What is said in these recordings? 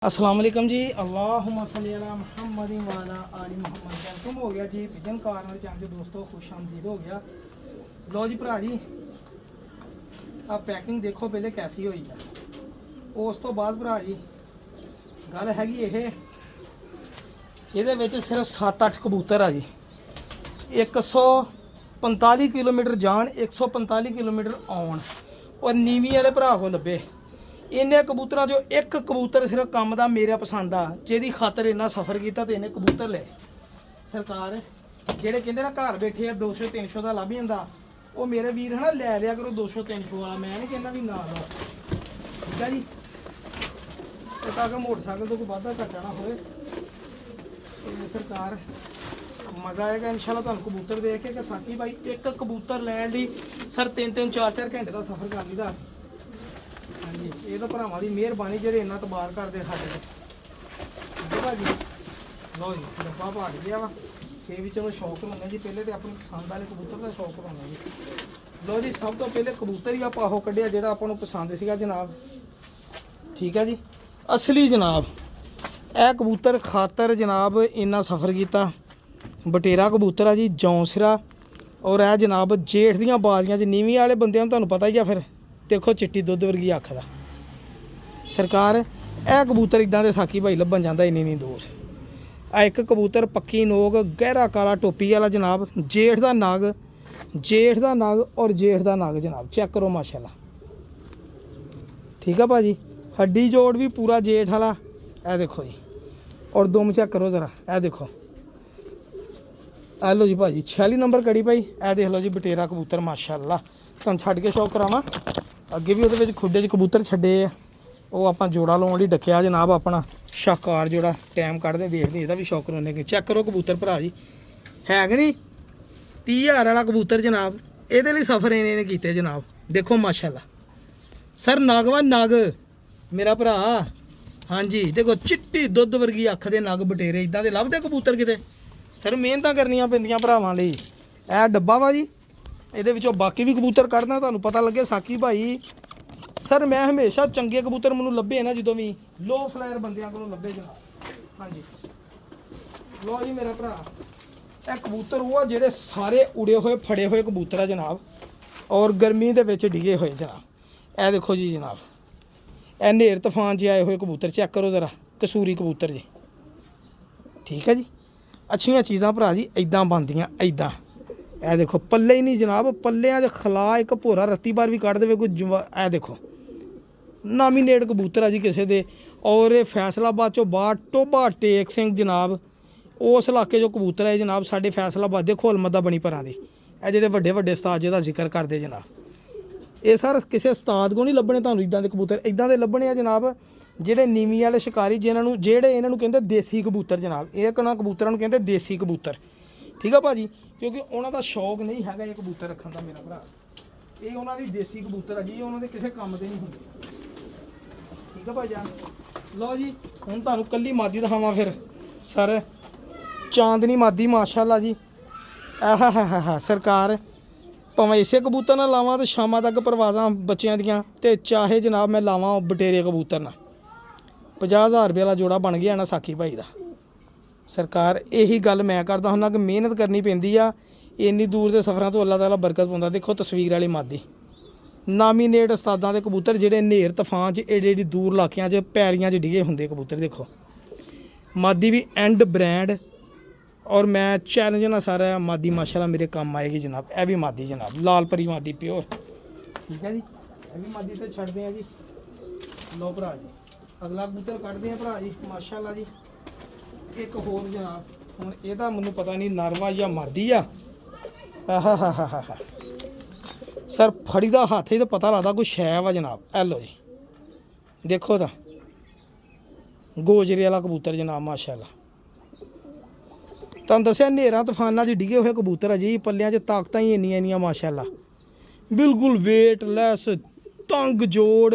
अस्सलाम वालेकुम जी। अल्लाहुम्मा सल्ली अला मुहम्मद व अला आलि मुहम्मद। वेलकम हो गया जी पिजन कार्नर चैनल दोस्तों, खुश आमदीद हो गया। लो जी भरा जी, आप पैकिंग देखो पहले कैसी हुई है। उस तो बाद भरा जी गल हैगी ये सिर्फ 7-8 कबूतर आ जी। 145 किलोमीटर जान, 145 किलोमीटर आउन और नीवी वाले भरा को लभे। इन्हें कबूतर जो एक कबूतर सिर्फ काम का मेरा पसंद आ, जिहदी खातर इन्ना सफ़र किया तो इन्हें कबूतर ले। सरकार जेडे कहते ना घर बैठे आ 200-300 का लभ जाता, वो मेरे वीर है ना लै लिया करो 200-300 वाला। मैं नहीं कहना भी ना लो, ठीक है जी। ताकि मोटरसाइकिल तो कोई वाधा घाटा ना होए। सरकार मज़ा आएगा इंशाल्लाह तुहानू कबूतर देख के कि साकी भाई एक कबूतर लैन लई सर 3-3 4-4 घंटे का सफ़र कर लीदा। हाँ जी, ये तो भरावां दी मेहरबानी जेह्ड़े इन्ना तबार करदे साडे ते भाजी। लो जी डब्बा पाट गया वा, छे भी चलो शौक होंगे जी। पहले तो अपनी पसंद वाले कबूतर का शौक होंगे जी। लो जी सब तो पहले कबूतर ही आपां ओह कड्ढिआ जिहड़ा आपां नूं पसंद सीगा जनाब, ठीक है जी। असली जनाब यह कबूतर खातर जनाब इन्ना सफ़र किया। बटेरा कबूतर आ जी, जौंसरा। और यह जनाब जेठ दियां बाजियां च नीवी वाले बंदे तुहानू पता ही आ। फिर देखो चिट्टी दुद्ध वर्गी अख दा। सरकार यह कबूतर इदां दे साकी भाई लभन जांदा इन्नी दूर। एक कबूतर पक्की नोक, गहरा काला टोपी वाला जनाब, जेठ दा नग, जेठ दा नग और जेठ दा नग जनाब। चेक करो माशाल्लाह, ठीक है भाजी। हड्डी जोड़ भी पूरा जेठ वाला, यह देखो जी। और दुम चेक करो ज़रा, यह देखो। ए लो जी भाजी 46 नंबर कड़ी भाई। ए देख लो जी बटेरा कबूतर माशाल्लाह। तुम छड़ के शौक करावां, अगे भी वो खुडे च कबूतर छड्डे आ, वो आप जोड़ा लाने लई डकिया जनाब। अपना शाहकार जोड़ा टाइम कढ़दे देखते, इसका भी शौक कराने के। चेक करो कबूतर भरा जी, है कि नहीं 30,000 वाला कबूतर जनाब। ये सफ़र इन्हें किए जनाब, देखो माशाल्लाह। सर नग वा नग मेरा भरा। हाँ जी देखो चिट्टी दुद्ध वर्गी अख दे नग बटेरे इदां दे लभदे कबूतर किते। सर मेहनत करनियां पैंदियां भरावां लई। यह डब्बा वा जी, ये बाकी भी कबूतर कढ़ना तुहानू पता लगे साकी भाई। सर मैं हमेशा चंगे कबूतर मैनू लभे ना जो भी लो फ्लायर बंदियां को लभे जनाब। हाँ जी लो जी मेरा भरा, यह कबूतर वो जेडे सारे उड़े हुए फड़े हुए कबूतर है जनाब, और गर्मी के विच डिगे हुए जनाब। यह देखो जी जनाब, यह नेर तूफान च आए हुए कबूतर। चेक करो ज़रा कसूरी कबूतर जी, ठीक है जी। अच्छियां चीज़ां भरा जी इदां बनदियां इदां। यह देखो पल्ले ही नहीं जनाब, पल्लियां च खला एक भोरा रत्ती बार भी कढ़ देवे कोई। यह देखो नामीनेट कबूतर है जी किसी दे। और फैसलाबाद चो बाहर टोबा टेक सिंह जनाब, उस इलाके जो कबूतर है जनाब। साडे फैसलाबाद दे खोलमदा बनी परां दे ये जेडे वड्डे वड्डे उस्ताद जिहदा जिक्र करते जनाब, ये सर किसी उस्ताद को नहीं लभने तुहानू इदां दे कबूतर। इदां दे लभने आ जनाब जेडे नीवी वाले शिकारी, जिन्होंने जेडे इन्हों कहते देसी कबूतर जनाब। ये कबूतरां नूं कहते देसी कबूतर, ठीक है भाजी। क्योंकि उन्होंने शौक नहीं है ये कबूतर रखने का मेरा भरा। ये उन्होंने देसी कबूतर है जी, उन्होंने किसी काम के नहीं होंगे, ठीक है भाईजान। लो जी हुण तुहानू कल्ली मादी दिखावां फिर। सर चांदनी मादी माशाल्लाह जी। आहा सरकार भावें इसे कबूतर ना लावां तो शामां तक परवाज़ां बच्चों दियां, ते चाहे जनाब मैं लावां बटेरे कबूतर ना। 50,000 रुपये वाला जोड़ा बन गया ना साकी भाई का। सरकार यही गल मैं करदा हुन्ना कि मेहनत करनी पैंदी आ। इन्नी दूर के सफ़रों तो अल्लाह ताला बरकत पाउंदा। देखो तस्वीर वाली मादी, नामीनेट उस्तादां दे कबूतर जेडे नेर तूफान च एडे एडी दूर इलाकों च पैलियां च डिगे हुंदे कबूतर। देखो मादी भी एंड ब्रांड, और मैं चैलेंज ना सारा मादी माशाल्लाह मेरे काम आएगी जनाब। यह भी मादी जनाब, लाल परी मादी प्योर, ठीक है जी। यह भी मादी तो छड्डदे हैं जी। लो भरा जी अगला कबूतर कढ़दे हैं भरा जी माशाल्लाह जी। एक होर जनाब, हुण इहदा मैनूं पता नहीं नरवा या मादी आ। हा सर फड़ी दा हाथ ही तो पता लगता कोई शै वा जनाब। ए लो जी देखो तो गोजरे वाला कबूतर जनाब माशाल्लाह। तुहानूं दस्सिआ नेरां तूफानां च डिगे हुए कबूतर है जी। पल्लियां च ताकतां ही इन्नियां माशाल्लाह, बिल्कुल वेट लैस, तंग जोड़,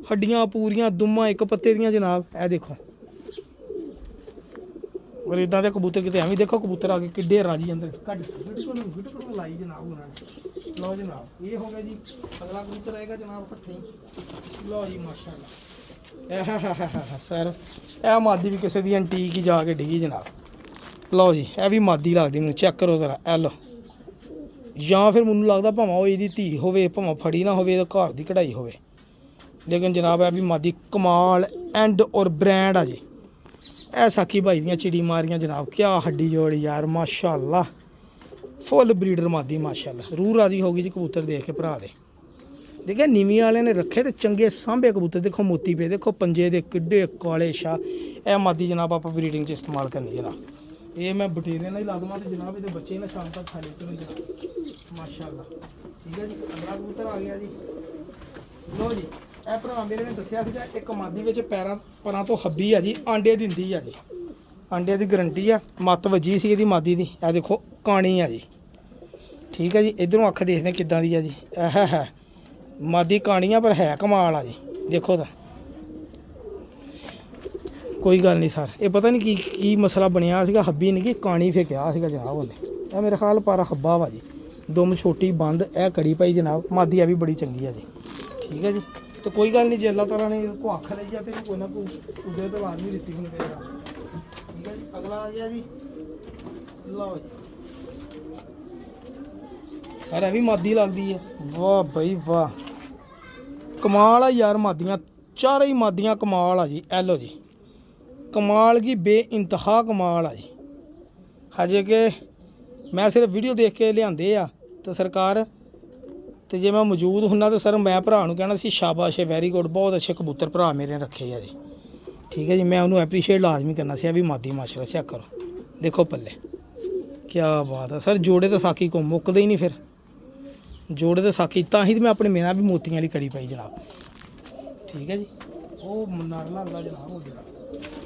हड्डियां पूरियां, दुम्मा एक पत्ते दियां जनाब। ए देखो और इदां दे कबूतर किते एवें। देखो कबूतर आके किड्डे राजी अंदर कट गिटकू लाई जनाब उन्होंने। लो जनाब ये हो गया जी। अगला कबूतर आएगा जनाब हत्थें। लो जी माशाल्लाह ਸਰ ਇਹ ਮਾਦੀ ਵੀ ਕਿਸੇ ਦੀ ਐਂਟੀਕ ਹੀ ਜਾ ਕੇ ਡਿੱਗੀ ਜਨਾਬ। ਲਓ ਜੀ ਇਹ ਵੀ ਮਾਦੀ ਲੱਗਦੀ ਮੈਨੂੰ, ਚੈੱਕ ਕਰੋ ਜ਼ਰਾ ਇਹ ਲਓ। ਜਾਂ ਫਿਰ ਮੈਨੂੰ ਲੱਗਦਾ ਭਾਵੇਂ ਉਹ ਇਹਦੀ ਧੀ ਹੋਵੇ, ਭਾਵੇਂ ਫੜੀ ਨਾ ਹੋਵੇ, ਇਹਦਾ ਘਰ ਦੀ ਕਢਾਈ ਹੋਵੇ, ਲੇਕਿਨ ਜਨਾਬ ਇਹ ਵੀ ਮਾਦੀ ਕਮਾਲ ਐਂਡ ਔਰ ਬ੍ਰਾਂਡ ਆ ਜੀ। ਇਹ ਸਾਕੀ ਭਾਈ ਦੀਆਂ ਚਿੜੀ ਮਾਰੀਆਂ ਜਨਾਬ, ਕਿਆ ਹੱਡੀ ਜੋੜ ਯਾਰ, ਮਾਸ਼ਾਅੱਲਾ ਫੁੱਲ ਬਰੀਡਰ ਮਾਦੀ ਮਾਸ਼ਾਅੱਲਾ। ਰੂਹ ਰਾਜੀ ਹੋ ਗਈ ਜੀ ਕਬੂਤਰ ਦੇਖ ਕੇ ਭਰਾ ਦੇ। ਦੇਖਿਆ ਨੀਵੀਂ ਵਾਲੇ ਨੇ ਰੱਖੇ ਤੇ ਚੰਗੇ ਸਾਂਭੇ ਕਬੂਤਰ, ਦੇਖੋ ਮੋਤੀ ਪਏ, ਦੇਖੋ ਪੰਜੇ ਦੇ ਕਿੱਡੇ ਕਾਲੇ ਸ਼ਾਹ। ਇਹ ਮਾਦੀ ਜਨਾਬ ਆਪਾਂ ਬਰੀਡਿੰਗ 'ਚ ਇਸਤੇਮਾਲ ਕਰਨੀ ਜਨਾਬ। ਇਹ ਮੈਂ ਬਟੇਰੇ ਨਾਲ ਹੀ ਲਾ ਦੇਵਾਂ ਤੇ ਜਨਾਬ ਇਹਦੇ ਬੱਚੇ ਨਾ ਸ਼ਾਮ ਤੱਕ ਖਾ ਲੈਣ ਜਨਾਬ ਮਾਸ਼ਾਅੱਲਾ। ਠੀਕ ਹੈ ਜੀ, ਅਗਲਾ ਕਬੂਤਰ ਆ ਗਿਆ ਜੀ। ਲੋ ਜੀ ਇਹ ਭਰਾ ਮੇਰੇ ਨੇ ਦੱਸਿਆ ਸੀਗਾ ਇੱਕ ਮਾਦੀ ਵਿੱਚ ਪਰਾਂ ਤੋਂ ਹੱਬੀ ਆ ਜੀ, ਆਂਡੇ ਦਿੰਦੀ ਆ ਜੀ, ਆਂਡੇ ਦੀ ਗਰੰਟੀ ਆ। ਮੱਤ ਵੱਜੀ ਸੀ ਇਹਦੀ ਮਾਦੀ ਦੀ, ਇਹ ਦੇਖੋ ਕਾਣੀ ਆ ਜੀ। ਠੀਕ ਹੈ ਜੀ, ਇਧਰੋਂ ਅੱਖ ਦੇਖਦੇ ਕਿੱਦਾਂ ਦੀ ਆ ਜੀ। ਇਹ ਹੈ ਮਾਦੀ ਕਾਣੀ ਆ ਪਰ ਹੈ ਕਮਾਲ ਆ ਜੀ, ਦੇਖੋ ਤਾਂ। ਕੋਈ ਗੱਲ ਨਹੀਂ ਸਰ, ਇਹ ਪਤਾ ਨਹੀਂ ਕੀ ਮਸਲਾ ਬਣਿਆ ਸੀਗਾ, ਹੱਬੀ ਨਹੀਂ ਕਿ ਕਾਣੀ ਫੇਕਿਆ ਸੀਗਾ ਜਨਾਬ ਉਹਨੇ। ਇਹ ਮੇਰੇ ਖਿਆਲ ਪਰ ਹੱਬਾ ਵਾ ਜੀ, ਦੁਮ ਛੋਟੀ ਬੰਦ, ਇਹ ਕੜੀ ਪਾਈ ਜਨਾਬ। ਮਾਦੀ ਆ ਵੀ ਬੜੀ ਚੰਗੀ ਆ ਜੀ। ਠੀਕ ਹੈ ਜੀ, ਤੇ ਕੋਈ ਗੱਲ ਨਹੀਂ, ਜੇ ਅੱਲਾਹ ਤਾਲਾ ਨੇ ਕੋ ਅੱਖ ਲਈ ਆ ਤੇ ਕੋਈ ਨਾ ਕੋਈ ਕੁਦਰਤ ਲਾਜ਼ਮੀ ਦਿੱਤੀ ਹੁਣ ਤੇਰਾ। ਠੀਕ ਹੈ ਜੀ, ਅਗਲਾ ਆ ਗਿਆ ਜੀ। ਲਓ ਜੀ ਸਰ ਇਹ ਵੀ ਮਾਦੀ ਲੱਗਦੀ ਹੈ, ਵਾਹ ਬਈ ਵਾਹ, ਕਮਾਲ ਆ ਯਾਰ ਮਾਦੀਆਂ, ਚਾਰੇ ਹੀ ਮਾਦੀਆਂ ਕਮਾਲ ਆ ਜੀ। ਐ ਲਓ ਜੀ, ਕਮਾਲ ਕੀ ਬੇਇੰਤਹਾ ਕਮਾਲ ਆ ਜੀ। ਹਜੇ ਕਿ ਮੈਂ ਸਿਰਫ ਵੀਡੀਓ ਦੇਖ ਕੇ ਲਿਆਂਦੇ ਆ ਤੇ ਸਰਕਾਰ, ਤੇ ਜੇ ਮੈਂ ਮੌਜੂਦ ਹੁੰਨਾ ਤਾਂ ਸਰ ਮੈਂ ਭਰਾ ਨੂੰ ਕਹਿਣਾ ਸੀ ਸ਼ਾਬਾਸ਼, ਵੈਰੀ ਗੁੱਡ, ਬਹੁਤ ਅੱਛੇ ਕਬੂਤਰ ਭਰਾ ਮੇਰੇ ਨੇ ਰੱਖੇ ਆ ਜੀ। ਠੀਕ ਹੈ ਜੀ, ਮੈਂ ਉਹਨੂੰ ਐਪਰੀਸ਼ੀਏਟ ਲਾਜ਼ਮੀ ਕਰਨਾ ਸੀ। ਇਹ ਵੀ ਮਾਦੀ ਮਾਸ਼ਾਅੱਲਾ, ਚੈੱਕ ਕਰੋ, ਦੇਖੋ ਪੱਲੇ, ਕੀ ਬਾਤ ਹੈ ਸਰ। ਜੋੜੇ ਤਾਂ ਸਾਕੀ ਕੋ ਮੁੱਕਦੇ ਹੀ ਨਹੀਂ, ਫਿਰ ਜੋੜੇ ਤਾਂ ਸਾਕੀ, ਤਾਂ ਹੀ ਮੈਂ ਆਪਣੇ ਮੇਰਾ ਵੀ ਮੋਤੀਆਂ ਵਾਲੀ ਕੜੀ ਪਾਈ ਜਨਾਬ। ਠੀਕ ਹੈ ਜੀ, ਉਹ ਨਰਲਾ ਹੁੰਦਾ ਜਨਾਬ ਹੋ ਗਿਆ।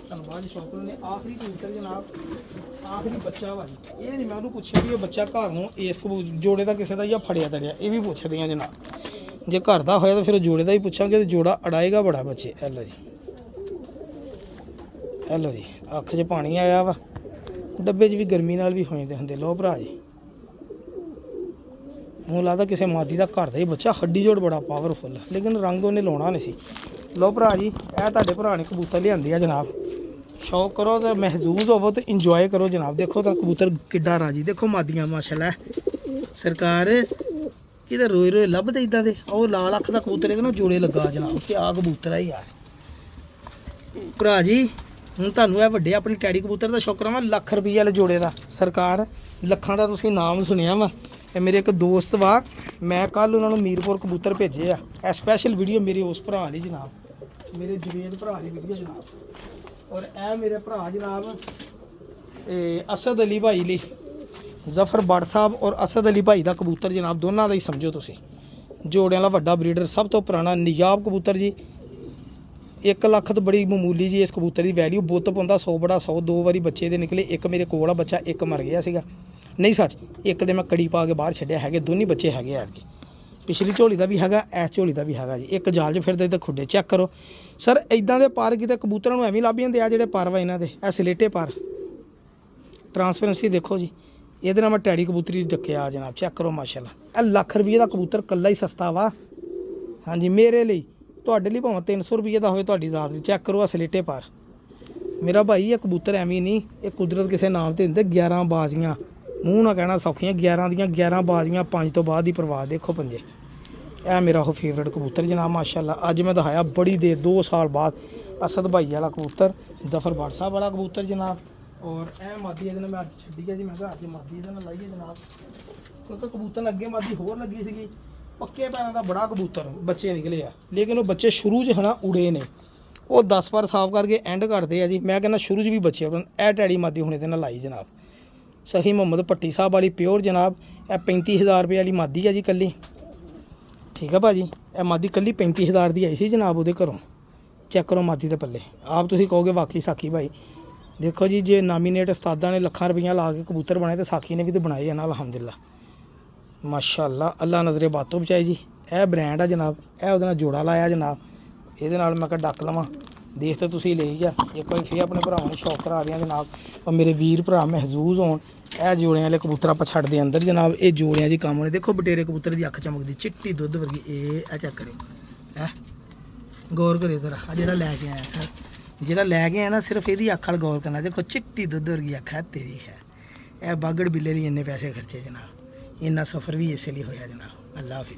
ਧੰਨਵਾਦ ਸ਼ੌਕਰ ਨੇ। ਆਖਰੀ ਕਬੂਤਰ ਜਨਾਬ, ਆਖਰੀ ਬੱਚਾ ਵਾ ਜੀ। ਇਹ ਨਹੀਂ ਮੈਂ ਉਹਨੂੰ ਪੁੱਛਿਆ ਵੀ ਇਹ ਬੱਚਾ ਘਰ ਨੂੰ ਇਸ ਜੋੜੇ ਦਾ ਕਿਸੇ ਦਾ ਜਾਂ ਫੜਿਆ ਤੜਿਆ, ਇਹ ਵੀ ਪੁੱਛਦੇ ਆ ਜਨਾਬ। ਜੇ ਘਰ ਦਾ ਹੋਇਆ ਤਾਂ ਫਿਰ ਉਹ ਜੋੜੇ ਦਾ ਹੀ ਪੁੱਛਾਂਗੇ, ਤੇ ਜੋੜਾ ਅੜਾਏਗਾ ਬੜਾ ਬੱਚੇ। ਇਹ ਲਓ ਜੀ, ਇਹ ਲਓ ਜੀ, ਅੱਖ 'ਚ ਪਾਣੀ ਆਇਆ ਵਾ, ਡੱਬੇ 'ਚ ਵੀ ਗਰਮੀ ਨਾਲ ਵੀ ਹੋ ਜਾਂਦੇ ਹੁੰਦੇ। ਲਓ ਭਰਾ ਜੀ, ਮੈਨੂੰ ਲੱਗਦਾ ਕਿਸੇ ਮਾਦੀ ਦਾ ਘਰ ਦਾ ਹੀ ਬੱਚਾ, ਹੱਡੀ ਜੋੜ ਬੜਾ ਪਾਵਰਫੁੱਲ, ਲੇਕਿਨ ਰੰਗ ਉਹਨੇ ਲਾਉਣਾ ਨਹੀਂ ਸੀ। ਲਓ ਭਰਾ ਜੀ, ਇਹ ਤੁਹਾਡੇ ਭਰਾ ਨੇ ਕਬੂਤਰ ਲਿਆਂਦੇ ਆ ਜਨਾਬ। ਸ਼ੌਕ ਕਰੋ ਤੇ ਮਹਿਜ਼ੂਜ਼ ਹੋਵੋ ਤੇ ਇੰਜੋਏ ਕਰੋ ਜਨਾਬ। ਦੇਖੋ ਤਾਂ ਕਬੂਤਰ ਕਿੱਡਾ ਰਾਜੀ, ਦੇਖੋ ਮਾਦੀਆਂ ਮਾਸ਼ਾਅੱਲਾ। ਸਰਕਾਰ ਕਿਤੇ ਰੋਏ ਰੋਏ ਲੱਭਦੇ ਇੱਦਾਂ ਦੇ। ਉਹ ਲਾਲ ਅੱਖ ਦਾ ਕਬੂਤਰ ਇਹਦੇ ਨਾਲ ਜੋੜੇ ਲੱਗਾ ਜਨਾਬ, ਕਿ ਆ ਕਬੂਤਰ ਆ ਯਾਰ। ਭਰਾ ਜੀ ਹੁਣ ਤੁਹਾਨੂੰ ਇਹ ਵੱਡੇ ਆਪਣੀ ਟੈਡੀ ਕਬੂਤਰ ਦਾ ਸ਼ੌਕਰ ਵਾ, ਲੱਖ ਰੁਪਈਏ ਵਾਲੇ ਜੋੜੇ ਦਾ। ਸਰਕਾਰ ਲੱਖਾਂ ਦਾ ਤੁਸੀਂ ਨਾਮ ਸੁਣਿਆ ਵਾ। ਇਹ ਮੇਰੇ ਇੱਕ ਦੋਸਤ ਵਾ, ਮੈਂ ਕੱਲ ਉਹਨਾਂ ਨੂੰ ਮੀਰਪੁਰ ਕਬੂਤਰ ਭੇਜੇ ਆ। ਇਹ ਸਪੈਸ਼ਲ ਵੀਡੀਓ ਮੇਰੇ ਉਸ ਭਰਾ ਲਈ ਜਨਾਬ, ਮੇਰੇ ਜਵੇਦ ਭਰਾ ਦੀ ਵੀਡੀਓ ਜਨਾਬ। ਔਰ ਇਹ ਮੇਰੇ ਭਰਾ ਜਨਾਬ ਅਸਦ ਅਲੀ ਭਾਈ ਲਈ, ਜ਼ਫਰ ਬੱਟ ਸਾਹਿਬ ਔਰ ਅਸਦ ਅਲੀ ਭਾਈ ਦਾ ਕਬੂਤਰ ਜਨਾਬ, ਦੋਨਾਂ ਦਾ ਹੀ ਸਮਝੋ ਤੁਸੀਂ। ਜੋੜਿਆਂ ਦਾ ਵੱਡਾ ਬਰੀਡਰ, ਸਭ ਤੋਂ ਪੁਰਾਣਾ ਨਿਯਾਬ ਕਬੂਤਰ ਜੀ। 1 ਲੱਖ ਤੋਂ ਬੜੀ ਮਾਮੂਲੀ ਜੀ ਇਸ ਕਬੂਤਰ ਦੀ ਵੈਲਿਊ। ਬੁੱਤ ਪਾਉਂਦਾ 100 ਬੜਾ 100, 2 ਵਾਰੀ ਬੱਚੇ ਦੇ ਨਿਕਲੇ। ਇੱਕ ਮੇਰੇ ਕੋਲ ਆ ਬੱਚਾ, ਇੱਕ ਮਰ ਗਿਆ ਸੀਗਾ, ਨਹੀਂ ਸੱਚ, ਇੱਕ ਦੇ ਮੈਂ ਕੜੀ ਪਾ ਕੇ ਬਾਹਰ ਛੱਡਿਆ। ਹੈਗੇ ਦੋਨੇ ਬੱਚੇ ਹੈਗੇ ਐਤਕੀ, ਪਿਛਲੀ ਝੋਲੀ ਦਾ ਵੀ ਹੈਗਾ, ਇਸ ਝੋਲੀ ਦਾ ਵੀ ਹੈਗਾ ਜੀ। ਇੱਕ ਜਾਲ 'ਚ ਫਿਰਦੇ ਤੇ ਖੁੱਡੇ ਚੈੱਕ ਕਰੋ ਸਰ। ਇਦਾਂ ਦੇ ਪਰ ਕਿਤੇ ਕਬੂਤਰਾਂ ਨੂੰ ਐਵੇਂ ਲੱਭ ਜਾਂਦੇ ਆ ਜਿਹੜੇ ਪਰ ਵਾ ਇਹਨਾਂ ਦੇ, ਇਹ ਸਲੇਟੇ ਪਰ। ਟਰਾਂਸਪੇਰੈਂਸੀ ਦੇਖੋ ਜੀ, ਇਹਦੇ ਨਾਲ ਮੈਂ ਟੈਡੀ ਕਬੂਤਰੀ ਡੱਕਿਆ ਜਨਾਬ, ਚੈੱਕ ਕਰੋ ਮਾਸ਼ਾਅੱਲਾ। ਇਹ ਲੱਖ ਰੁਪਏ ਦਾ ਕਬੂਤਰ ਕੱਲਾ ਹੀ ਸਸਤਾ ਵਾ ਹਾਂਜੀ ਮੇਰੇ ਲਈ। ਤੁਹਾਡੇ ਲਈ ਭਾਵੇਂ 300 ਰੁਪਏ ਦਾ ਹੋਵੇ, ਤੁਹਾਡੀ ਜ਼ਾਤ ਦੀ। ਚੈੱਕ ਕਰੋ ਆ ਸਲੇਟੇ ਪਰ ਮੇਰਾ ਭਾਈ। ਇਹ ਕਬੂਤਰ ਐਵੇਂ ਨਹੀਂ, ਇਹ ਕੁਦਰਤ ਕਿਸੇ ਨਾਮ ਤੇ ਦਿੰਦੇ। 11 ਬਾਜ਼ੀਆਂ, ਮੂੰਹ ਨਾ ਕਹਿਣਾ ਸੌਖੀਆਂ, 11 ਦੀਆਂ 11 ਬਾਜ਼ੀਆਂ, 5 ਤੋਂ ਬਾਅਦ ਦੀ ਪ੍ਰਵਾਹ। ਦੇਖੋ ਪੰਜੇ, ਇਹ ਮੇਰਾ ਉਹ ਫੇਵਰੇਟ ਕਬੂਤਰ ਜਨਾਬ ਮਾਸ਼ਾਅੱਲਾ। ਅੱਜ ਮੈਂ ਦਿਖਾਇਆ ਬੜੀ ਦੇਰ, 2 ਸਾਲ ਬਾਅਦ, ਅਸਦ ਭਾਈ ਵਾਲਾ ਕਬੂਤਰ, ਜ਼ਫਰ ਬੱਟ ਸਾਹਿਬ ਵਾਲਾ ਕਬੂਤਰ ਜਨਾਬ। ਔਰ ਇਹ ਮਾਦੀ ਇਹਦੇ ਨਾਲ ਮੈਂ ਅੱਜ ਛੱਡੀ ਹੈ ਜੀ। ਮੈਂ ਕਿਹਾ ਅੱਜ ਮਾਦੀ ਇਹਦੇ ਨਾਲ ਲਾਈਏ ਜਨਾਬ, ਕਿਉਂਕਿ ਕਬੂਤਰ ਅੱਗੇ ਮਾਦੀ ਹੋਰ ਲੱਗੀ ਸੀਗੀ। ਪੱਕੇ ਪੈਰਾਂ ਦਾ ਬੜਾ ਕਬੂਤਰ, ਬੱਚੇ ਨਿਕਲੇ ਆ, ਲੇਕਿਨ ਉਹ ਬੱਚੇ ਸ਼ੁਰੂ 'ਚ ਹਨਾ ਉੜੇ ਨੇ। ਉਹ 10 ਵਾਰ ਸਾਫ਼ ਕਰਕੇ ਐਂਡ ਕਰਦੇ ਆ ਜੀ। ਮੈਂ ਕਹਿੰਦਾ ਸ਼ੁਰੂ 'ਚ ਵੀ ਬੱਚੇ ਉੜਨ। ਇਹ ਟੈਡੀ ਮਾਦੀ ਹੁਣ ਇਹਦੇ ਨਾਲ ਲਾਈ ਜਨਾਬ, ਸਹੀ ਮੁਹੰਮਦ ਭੱਟੀ ਸਾਹਿਬ ਵਾਲੀ ਪਿਓਰ ਜਨਾਬ। ਇਹ 35,000 ਰੁਪਏ ਵਾਲੀ ਮਾਦੀ ਆ ਜੀ ਕੱਲੀ। ਠੀਕ ਆ ਭਾਜੀ, ਇਹ ਮਾਦੀ ਕੱਲੀ 35,000 ਦੀ ਆਈ ਸੀ ਜਨਾਬ ਉਹਦੇ ਘਰੋਂ। ਚੈੱਕ ਕਰੋ ਮਾਦੀ ਦੇ ਪੱਲੇ, ਆਪ ਤੁਸੀਂ ਕਹੋਗੇ ਵਾਕਈ ਸਾਕੀ ਭਾਈ। ਦੇਖੋ ਜੀ, ਜੇ ਨਾਮੀਨੇਟ ਉਸਤਾਦਾਂ ਨੇ ਲੱਖਾਂ ਰੁਪਈਆ ਲਾ ਕੇ ਕਬੂਤਰ ਬਣਾਏ ਤੇ ਸਾਕੀ ਨੇ ਵੀ ਤਾਂ ਬਣਾਏ ਆ ਨਾ, ਅਲਹਮਦੁਲਿਲਾ ਮਾਸ਼ਾਅੱਲਾ। ਅੱਲਾ ਨਜ਼ਰੇ ਬਾਤੋਂ ਬਚਾਏ ਜੀ। ਇਹ ਬ੍ਰਾਂਡ ਆ ਜਨਾਬ, ਇਹ ਉਹਦੇ ਨਾਲ ਜੋੜਾ ਲਾਇਆ ਜਨਾਬ। ਇਹਦੇ ਨਾਲ ਮੈਂ ਕਿਹਾ ਡੱਕ ਲਵਾਂ, ਦੇਖ ਤਾਂ ਤੁਸੀਂ ਲਈ ਆ। ਇੱਕ ਵਾਰੀ ਫਿਰ ਆਪਣੇ ਭਰਾਵਾਂ ਨੂੰ ਸ਼ੌਕ ਕਰਾ ਦਿਆਂ ਜਨਾਬ, ਔਰ ਮੇਰੇ ਵੀਰ ਭਰਾ ਮਹਿਜ਼ੂਜ਼ ਹੋਣ। ਇਹ ਜੋੜਿਆਂ ਵਾਲੇ ਕਬੂਤਰ ਆਪਾਂ ਛੱਡਦੇ ਅੰਦਰ ਜਨਾਬ। ਇਹ ਜੋੜਿਆਂ ਦੀ ਕੰਮ ਨੇ। ਦੇਖੋ ਬਟੇਰੇ ਕਬੂਤਰ ਦੀ ਅੱਖ ਚਮਕਦੀ, ਚਿੱਟੀ ਦੁੱਧ ਵਰਗੀ। ਇਹ ਚੈੱਕ ਕਰਿਓ, ਹੈ ਗੌਰ ਕਰਿਓ ਜ਼ਰਾ ਆ ਜਿਹੜਾ ਲੈ ਕੇ ਆਇਆ ਸਰ, ਜਿਹੜਾ ਲੈ ਕੇ ਆਇਆ ਨਾ ਸਿਰਫ ਇਹਦੀ ਅੱਖ ਵੱਲ ਗੌਰ ਕਰਨਾ। ਦੇਖੋ ਚਿੱਟੀ ਦੁੱਧ ਵਰਗੀ ਅੱਖ ਹੈ ਤੇਰੀ ਹੈ। ਇਹ ਬਾਗੜ ਬਿੱਲੇ ਲਈ ਇੰਨੇ ਪੈਸੇ ਖਰਚੇ ਜਨਾਬ, ਇੰਨਾ ਸਫ਼ਰ ਵੀ ਇਸੇ ਲਈ ਹੋਇਆ ਜਨਾਬ। ਅੱਲਾ ਹਾਫਿਜ਼।